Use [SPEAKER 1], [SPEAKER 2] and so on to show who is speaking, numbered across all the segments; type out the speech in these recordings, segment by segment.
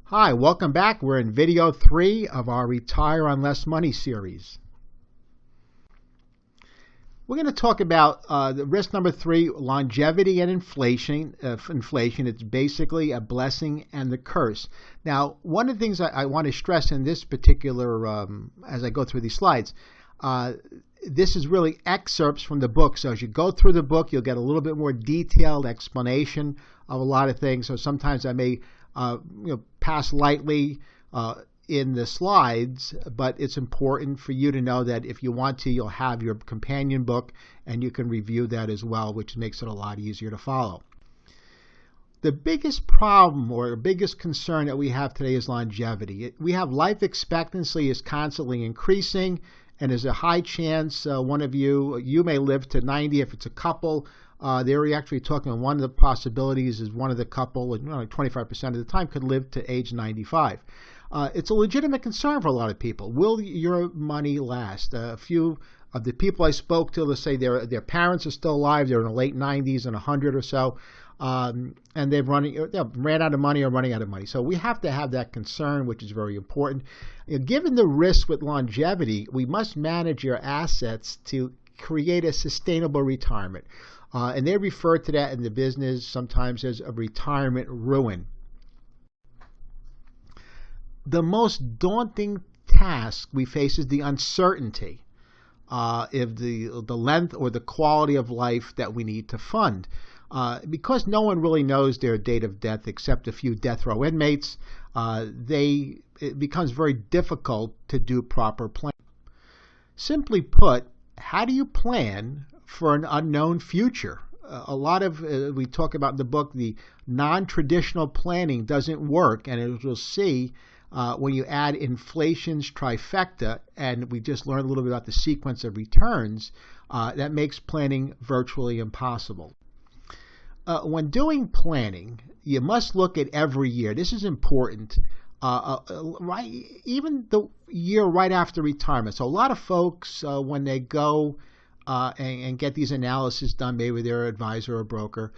[SPEAKER 1] Hi, welcome back. We're in video 3 of our Retire on Less Money series. We're going to talk about the risk number 3, longevity and inflation. It's basically a blessing and the curse. Now, one of the things I want to stress in this particular, as I go through these slides, this is really excerpts from the book. So as you go through the book, you'll get a little bit more detailed explanation of a lot of things. So sometimes I may pass lightly in the slides, but it's important for you to know that if you want to, you'll have your companion book and you can review that as well, which makes it a lot easier to follow. The biggest problem or biggest concern that we have today is longevity. We have life expectancy is constantly increasing, and there's a high chance one of you may live to 90 if it's a couple. They're actually talking, one of the possibilities is one of the couple, like 25% of the time, could live to age 95. It's a legitimate concern for a lot of people. Will your money last? A few of the people I spoke to, let's say their parents are still alive, they're in the late 90s and 100 or so, and they've ran out of money or running out of money. So we have to have that concern, which is very important. Given the risk with longevity, we must manage your assets to create a sustainable retirement. And they refer to that in the business sometimes as a retirement ruin. The most daunting task we face is the uncertainty of the length or the quality of life that we need to fund. Because no one really knows their date of death except a few death row inmates, it becomes very difficult to do proper planning. Simply put, how do you plan for an unknown future? A lot of, we talk about in the book, the non-traditional planning doesn't work, and as we'll see, when you add inflation's trifecta, and we just learned a little bit about the sequence of returns, that makes planning virtually impossible. When doing planning, you must look at every year. This is important. Even the year right after retirement. So a lot of folks, when they go and get these analyses done, maybe their advisor or broker,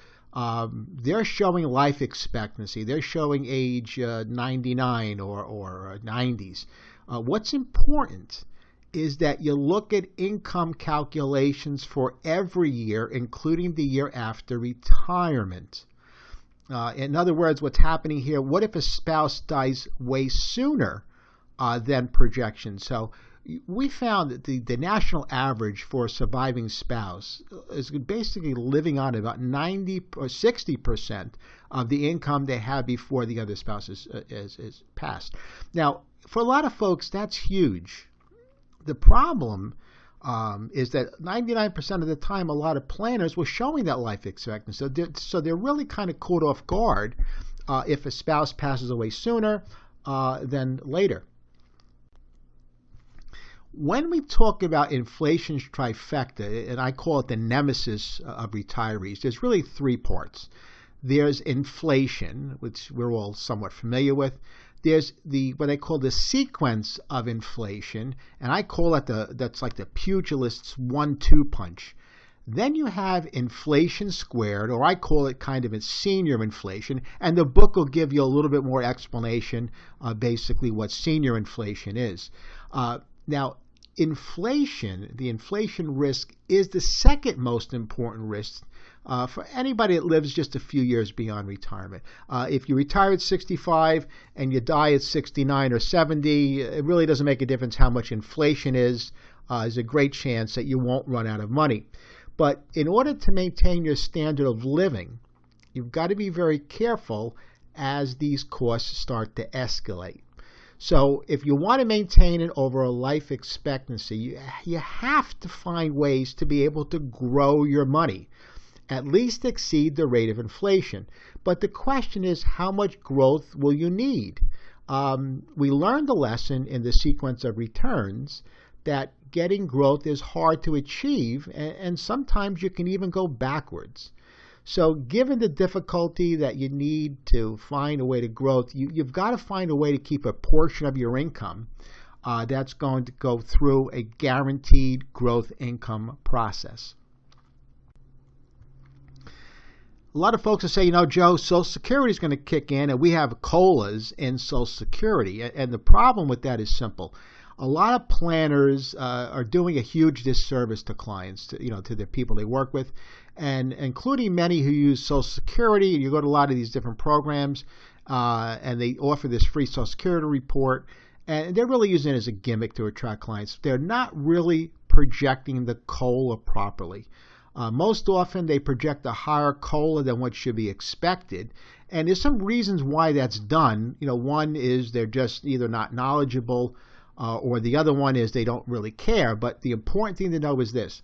[SPEAKER 1] they're showing life expectancy. They're showing age 99 or 90s. What's important is that you look at income calculations for every year, including the year after retirement. In other words, what's happening here, what if a spouse dies way sooner than projections? So we found that the national average for a surviving spouse is basically living on about 90 or 60% of the income they had before the other spouse is passed. Now, for a lot of folks, that's huge. The problem is that 99% of the time, a lot of planners were showing that life expectancy. So they're really kind of caught off guard if a spouse passes away sooner than later. When we talk about inflation's trifecta, and I call it the nemesis of retirees, there's really 3 parts. There's inflation, which we're all somewhat familiar with. There's what I call the sequence of inflation, and I call it that's like the pugilist's 1-2 punch. Then you have inflation squared, or I call it kind of a senior inflation, and the book will give you a little bit more explanation basically what senior inflation is. Now, inflation, the inflation risk, is the second most important risk for anybody that lives just a few years beyond retirement. If you retire at 65 and you die at 69 or 70, it really doesn't make a difference how much inflation is. There's a great chance that you won't run out of money. But in order to maintain your standard of living, you've got to be very careful as these costs start to escalate. So if you want to maintain it over a life expectancy, you have to find ways to be able to grow your money, at least exceed the rate of inflation. But the question is, how much growth will you need? We learned a lesson in the sequence of returns that getting growth is hard to achieve, and sometimes you can even go backwards. So given the difficulty that you need to find a way to grow, you've got to find a way to keep a portion of your income that's going to go through a guaranteed growth income process. A lot of folks will say, Joe, Social Security is going to kick in, and we have COLAs in Social Security. And the problem with that is simple. A lot of planners are doing a huge disservice to clients, to the people they work with, and including many who use Social Security. You go to a lot of these different programs, and they offer this free Social Security report, and they're really using it as a gimmick to attract clients. They're not really projecting the COLA properly. Most often, they project a higher COLA than what should be expected. And there's some reasons why that's done. One is they're just either not knowledgeable, or the other one is they don't really care. But the important thing to know is this.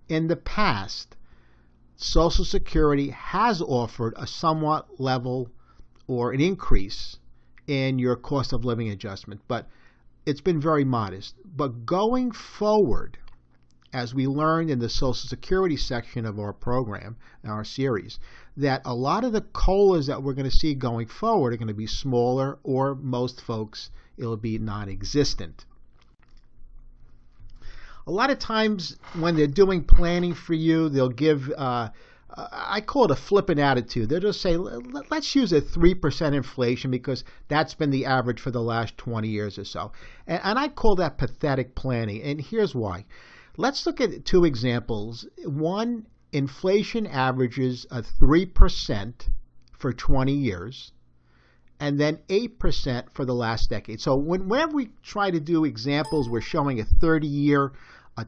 [SPEAKER 1] In the past, Social Security has offered a somewhat level or an increase in your cost of living adjustment, but it's been very modest. But going forward, as we learned in the Social Security section of our program, our series, that a lot of the COLAs that we're going to see going forward are going to be smaller, or most folks, it'll be non-existent. A lot of times when they're doing planning for you, they'll give, I call it a flippant attitude. They'll just say, let's use a 3% inflation because that's been the average for the last 20 years or so. And I call that pathetic planning, and here's why. Let's look at two examples. One, inflation averages 3% for 20 years, and then 8% for the last decade. So whenever we try to do examples, we're showing a 30-year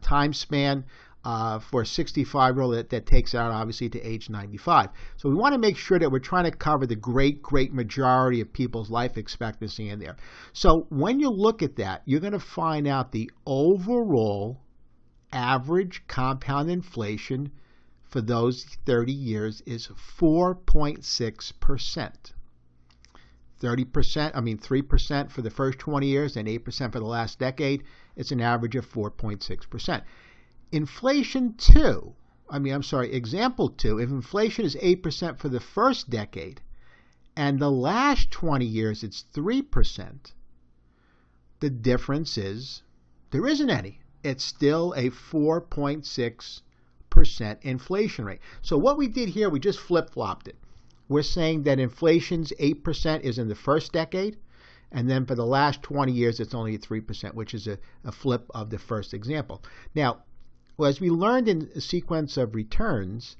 [SPEAKER 1] time span for a 65-year-old that takes out, obviously, to age 95. So we want to make sure that we're trying to cover the great majority of people's life expectancy in there. So when you look at that, you're going to find out the overall average compound inflation for those 30 years is 4.6%. 3% for the first 20 years and 8% for the last decade. It's an average of 4.6%. Example 2, if inflation is 8% for the first decade and the last 20 years it's 3%, the difference is there isn't any. It's still a 4.6% inflation rate. So what we did here, we just flip-flopped it. We're saying that inflation's 8% is in the first decade, and then for the last 20 years, it's only 3%, which is a flip of the first example. Now, as we learned in a sequence of returns,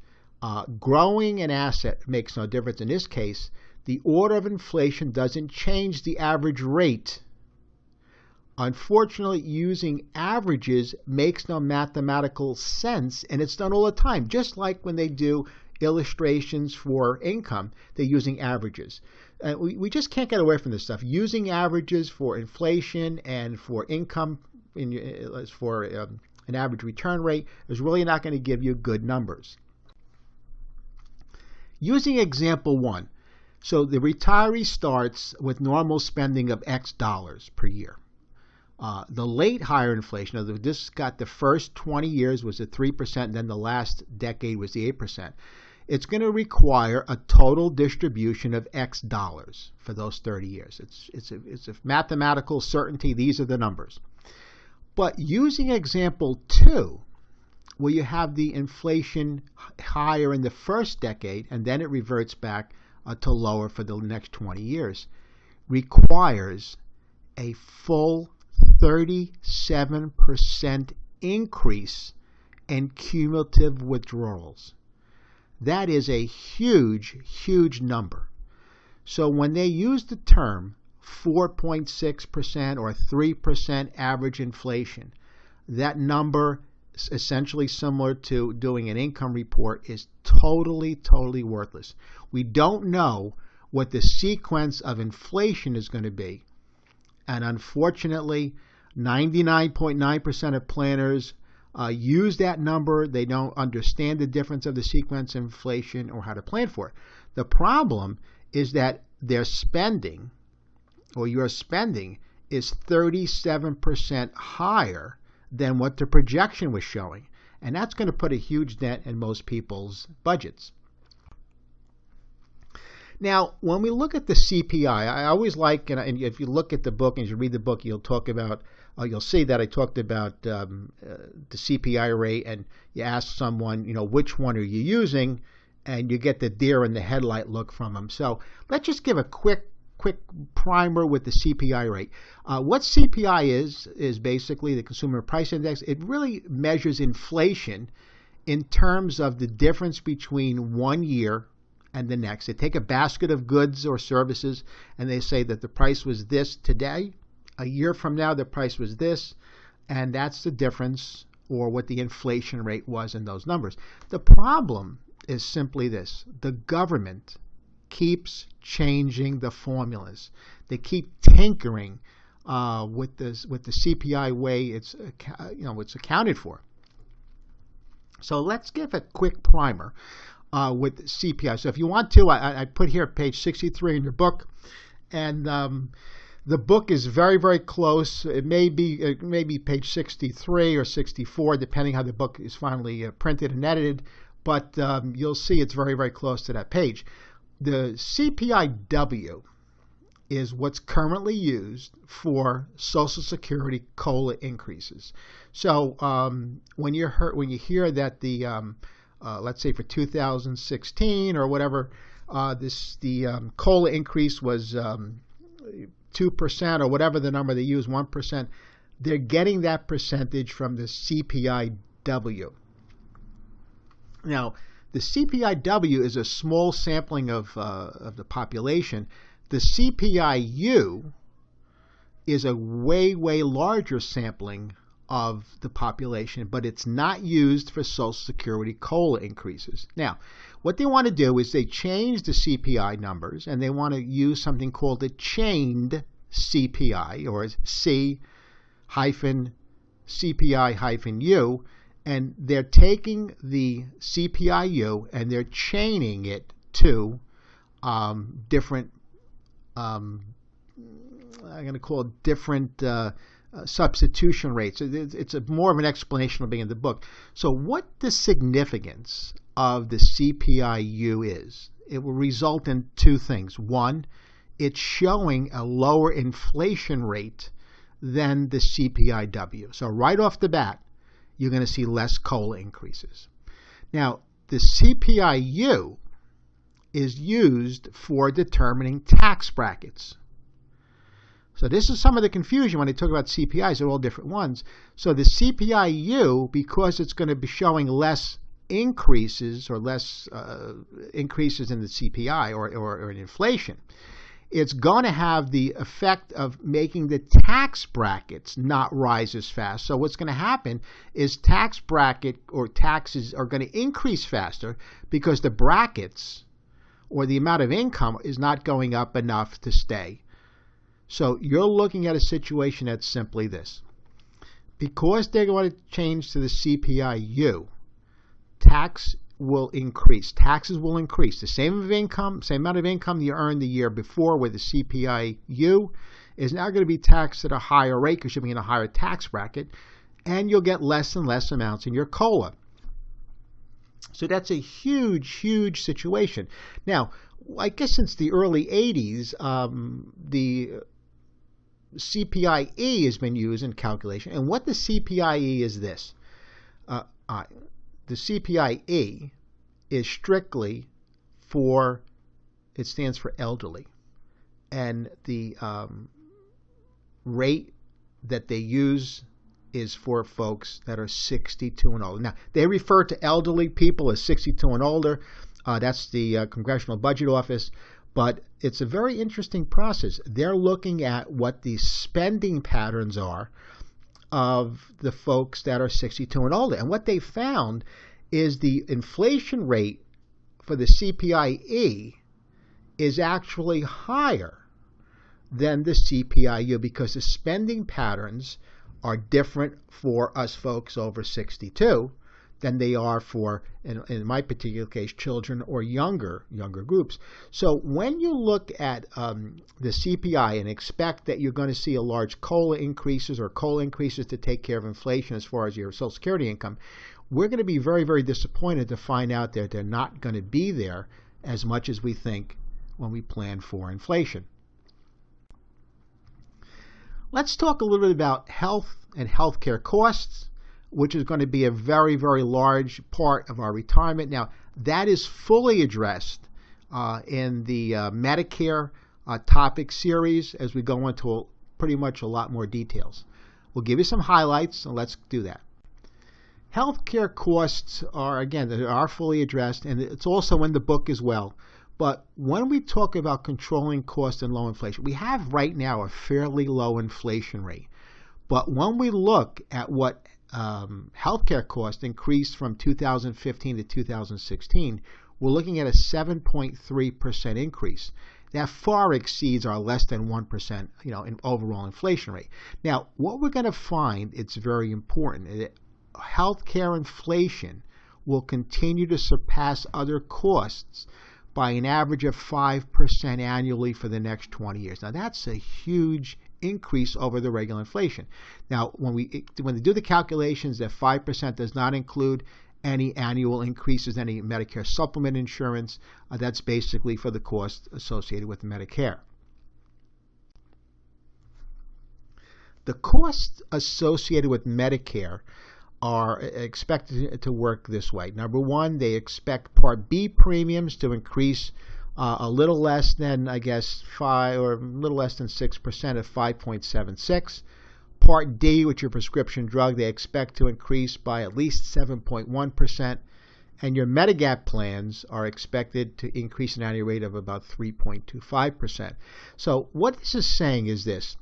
[SPEAKER 1] growing an asset makes no difference. In this case, the order of inflation doesn't change the average rate. Unfortunately, using averages makes no mathematical sense, and it's done all the time. Just like when they do illustrations for income, they're using averages. We just can't get away from this stuff. Using averages for inflation and for income, for an average return rate, is really not going to give you good numbers. Using example 1, so the retiree starts with normal spending of X dollars per year. The late higher inflation, this got the first 20 years was at 3%, and then the last decade was the 8%. It's going to require a total distribution of X dollars for those 30 years. It's a mathematical certainty. These are the numbers. But using example 2, where you have the inflation higher in the first decade, and then it reverts back to lower for the next 20 years, requires a full 37% increase in cumulative withdrawals. That is a huge, huge number. So when they use the term 4.6% or 3% average inflation, that number, essentially similar to doing an income report, is totally, totally worthless. We don't know what the sequence of inflation is going to be. And unfortunately, 99.9% of planners use that number. They don't understand the difference of the sequence of inflation or how to plan for it. The problem is that their spending, or your spending, is 37% higher than what the projection was showing. And that's going to put a huge dent in most people's budgets. Now, when we look at the CPI, I always like, and if you look at the book and you read the book, you'll see that I talked about the CPI rate, and you ask someone, which one are you using? and you get the deer in the headlight look from them. So let's just give a quick primer with the CPI rate. What CPI is basically the Consumer Price Index. It really measures inflation in terms of the difference between 1 year and the next. They take a basket of goods or services and they say that the price was this today. A year from now, the price was this, and that's the difference, or what the inflation rate was in those numbers. The problem is simply this: the government keeps changing the formulas. They keep tinkering with the CPI way it's accounted for. So let's give a quick primer with CPI. So if you want to, I put here page 63 in your book, and the book is very, very close. It may be page 63 or 64, depending how the book is finally printed and edited. But you'll see it's very, very close to that page. The CPIW is what's currently used for Social Security COLA increases. So when you hear that the let's say for 2016 or whatever, the COLA increase was 2% or whatever the number they use, 1%, they're getting that percentage from the CPIW. Now, the CPIW is a small sampling of the population. The CPIU is a way, way larger sampling of the population, but it's not used for Social Security COLA increases. Now, what they want to do is they change the CPI numbers, and they want to use something called a chained CPI, or C-CPI-U, and they're taking the CPIU and they're chaining it to different, I'm going to call it different substitution rates. It's more of an explanation of being in the book. So what the significance of the CPIU is, it will result in two things. One, it's showing a lower inflation rate than the CPIW. So right off the bat, you're going to see less COLA increases. Now, the CPIU is used for determining tax brackets. So this is some of the confusion when they talk about CPIs. They're all different ones. So the CPIU, because it's going to be showing less increases or less increases in the CPI or in inflation, it's going to have the effect of making the tax brackets not rise as fast. So what's going to happen is tax bracket or taxes are going to increase faster because the brackets or the amount of income is not going up enough to stay. So you're looking at a situation that's simply this. Because they're going to change to the CPIU, tax will increase. Taxes will increase. The same amount of income you earned the year before with the CPIU is now going to be taxed at a higher rate because you'll be in a higher tax bracket, and you'll get less and less amounts in your COLA. So that's a huge, huge situation. Now, I guess since the early 80s, the CPIE has been used in calculation. And what the CPIE is this. The CPIE is strictly for, it stands for elderly. And the rate that they use is for folks that are 62 and older. Now, they refer to elderly people as 62 and older. That's the Congressional Budget Office. But it's a very interesting process. They're looking at what the spending patterns are of the folks that are 62 and older. And what they found is the inflation rate for the CPIE is actually higher than the CPIU because the spending patterns are different for us folks over 62 than they are for, in my particular case, children or younger groups. So when you look at the CPI and expect that you're going to see a large COLA increases or COLA increases to take care of inflation as far as your Social Security income, we're going to be very, very disappointed to find out that they're not going to be there as much as we think when we plan for inflation. Let's talk a little bit about health and healthcare costs, which is going to be a very, very large part of our retirement. Now, That is fully addressed in the Medicare topic series as we go into pretty much a lot more details. We'll give you some highlights, and let's do that. Healthcare costs are, again, they are fully addressed, and it's also in the book as well. But when we talk about controlling cost and low inflation, we have right now a fairly low inflation rate. But when we look at what healthcare costs increased from 2015 to 2016, we're looking at a 7.3% increase. That far exceeds our less than 1%, in overall inflation rate. Now, what we're going to find, it's very important, healthcare inflation will continue to surpass other costs by an average of 5% annually for the next 20 years. Now, that's a huge increase over the regular inflation. Now, when they do the calculations, that 5% does not include any annual increases, any Medicare supplement insurance. That's basically for the cost associated with Medicare. The costs associated with Medicare are expected to work this way. Number one, they expect Part B premiums to increase a little less than, 5 or a little less than 6% at 5.76. Part D, which is your prescription drug, they expect to increase by at least 7.1%. And your Medigap plans are expected to increase an annual rate of about 3.25%. So what this is saying is this: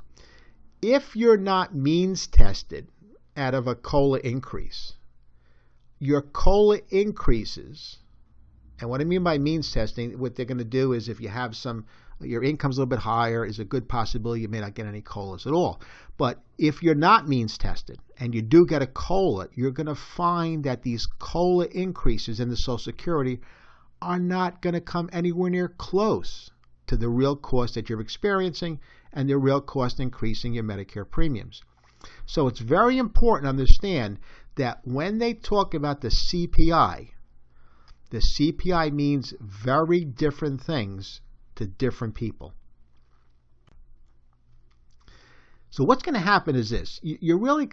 [SPEAKER 1] if you're not means tested out of a COLA increase, your COLA increases. And what I mean by means testing, what they're going to do is if you have your income's a little bit higher, is a good possibility you may not get any COLAs at all. But if you're not means tested and you do get a COLA, you're going to find that these COLA increases in the Social Security are not going to come anywhere near close to the real cost that you're experiencing and the real cost increasing your Medicare premiums. So it's very important to understand that when they talk about the CPI means very different things to different people. So what's going to happen is this: you're really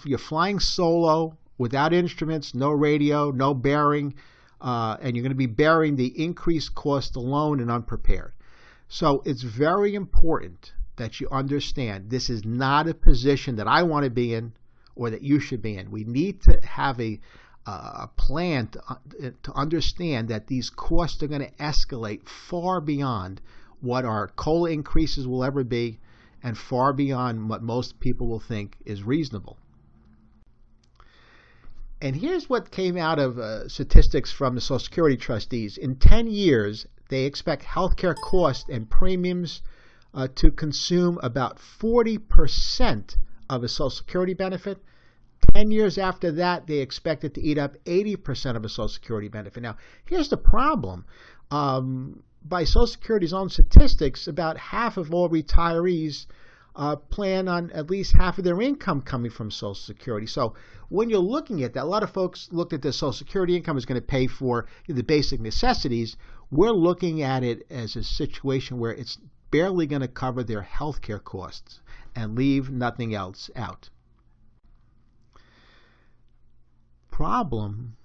[SPEAKER 1] you're flying solo without instruments, no radio, no bearing, and you're going to be bearing the increased cost alone and unprepared. So it's very important that you understand this is not a position that I want to be in or that you should be in. We need to have a plan to understand that these costs are going to escalate far beyond what our COLA increases will ever be and far beyond what most people will think is reasonable. And here's what came out of statistics from the Social Security trustees. In 10 years, they expect healthcare costs and premiums to consume about 40% of a Social Security benefit. 10 years after that, they expect it to eat up 80% of a Social Security benefit. Now, here's the problem. By Social Security's own statistics, about half of all retirees plan on at least half of their income coming from Social Security. So when you're looking at that, a lot of folks looked at the Social Security income is going to pay for the basic necessities. We're looking at it as a situation where it's barely going to cover their health care costs and leave nothing else out. Problem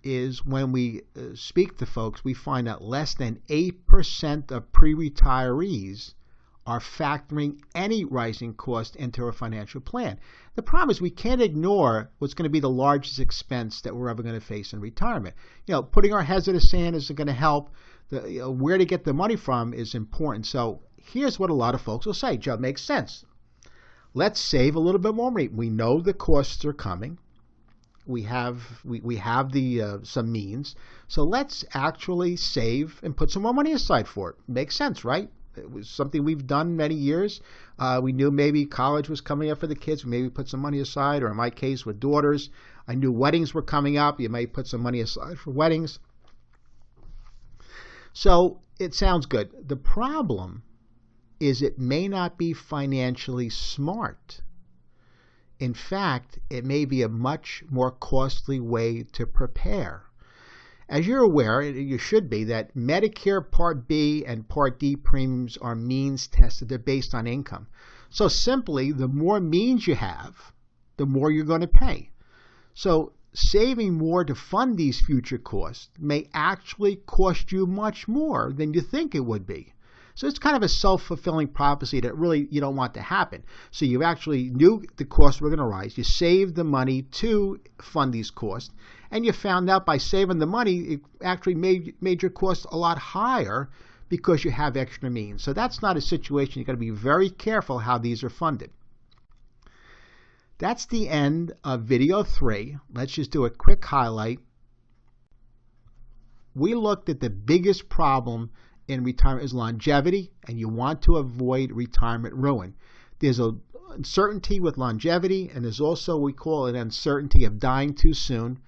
[SPEAKER 1] is when we speak to folks, we find that less than 8% of pre-retirees are factoring any rising cost into a financial plan. The problem is we can't ignore what's going to be the largest expense that we're ever going to face in retirement. Putting our heads in the sand isn't going to help. Where to get the money from is important. So here's what a lot of folks will say: Joe, it makes sense. Let's save a little bit more money. We know the costs are coming. We have some means. So let's actually save and put some more money aside for it. Makes sense, right? It was something we've done many years. We knew maybe college was coming up for the kids. We maybe put some money aside, or in my case with daughters, I knew weddings were coming up. You may put some money aside for weddings. So it sounds good. The problem is it may not be financially smart. In fact, it may be a much more costly way to prepare. As you're aware, you should be, that Medicare Part B and Part D premiums are means tested. They're based on income. So simply, the more means you have, the more you're going to pay. So saving more to fund these future costs may actually cost you much more than you think it would be. So it's kind of a self-fulfilling prophecy that really you don't want to happen. So you actually knew the costs were going to rise. You saved the money to fund these costs. And you found out by saving the money, it actually made your costs a lot higher because you have extra means. So that's not a situation. You've got to be very careful how these are funded. That's the end of video 3. Let's just do a quick highlight. We looked at the biggest problem in retirement is longevity, and you want to avoid retirement ruin. There's an uncertainty with longevity, and there's also, we call it, uncertainty of dying too soon,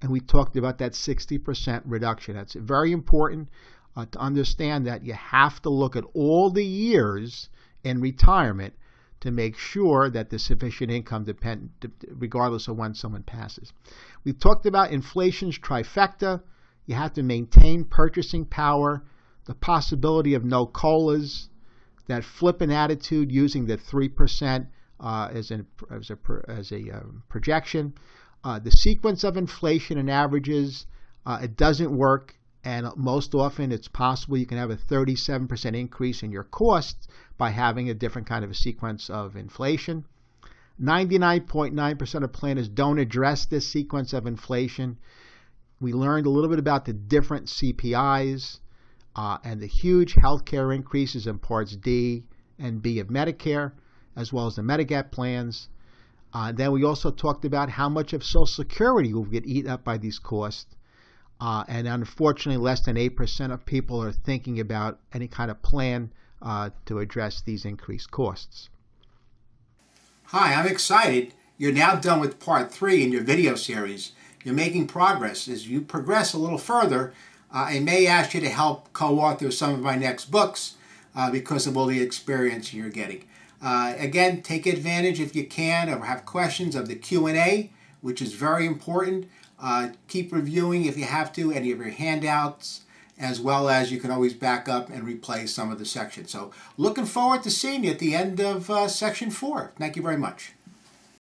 [SPEAKER 1] and we talked about that 60% reduction. That's very important to understand that you have to look at all the years in retirement to make sure that there's sufficient income regardless of when someone passes. We've talked about inflation's trifecta. You have to maintain purchasing power, the possibility of no COLAs, that flippant attitude using the 3% as a projection, the sequence of inflation and averages. It doesn't work, and most often it's possible you can have a 37% increase in your costs by having a different kind of a sequence of inflation. 99.9% of planners don't address this sequence of inflation. We learned a little bit about the different CPIs and the huge healthcare increases in Parts D and B of Medicare, as well as the Medigap plans. Then we also talked about how much of Social Security will get eaten up by these costs. And unfortunately, less than 8% of people are thinking about any kind of plan to address these increased costs.
[SPEAKER 2] Hi, I'm excited. You're now done with part 3 in your video series. You're making progress. As you progress a little further, I may ask you to help co-author some of my next books because of all the experience you're getting. Again, take advantage if you can or have questions of the Q&A, which is very important. Keep reviewing if you have to any of your handouts, as well as you can always back up and replay some of the sections. So looking forward to seeing you at the end of section 4. Thank you very much.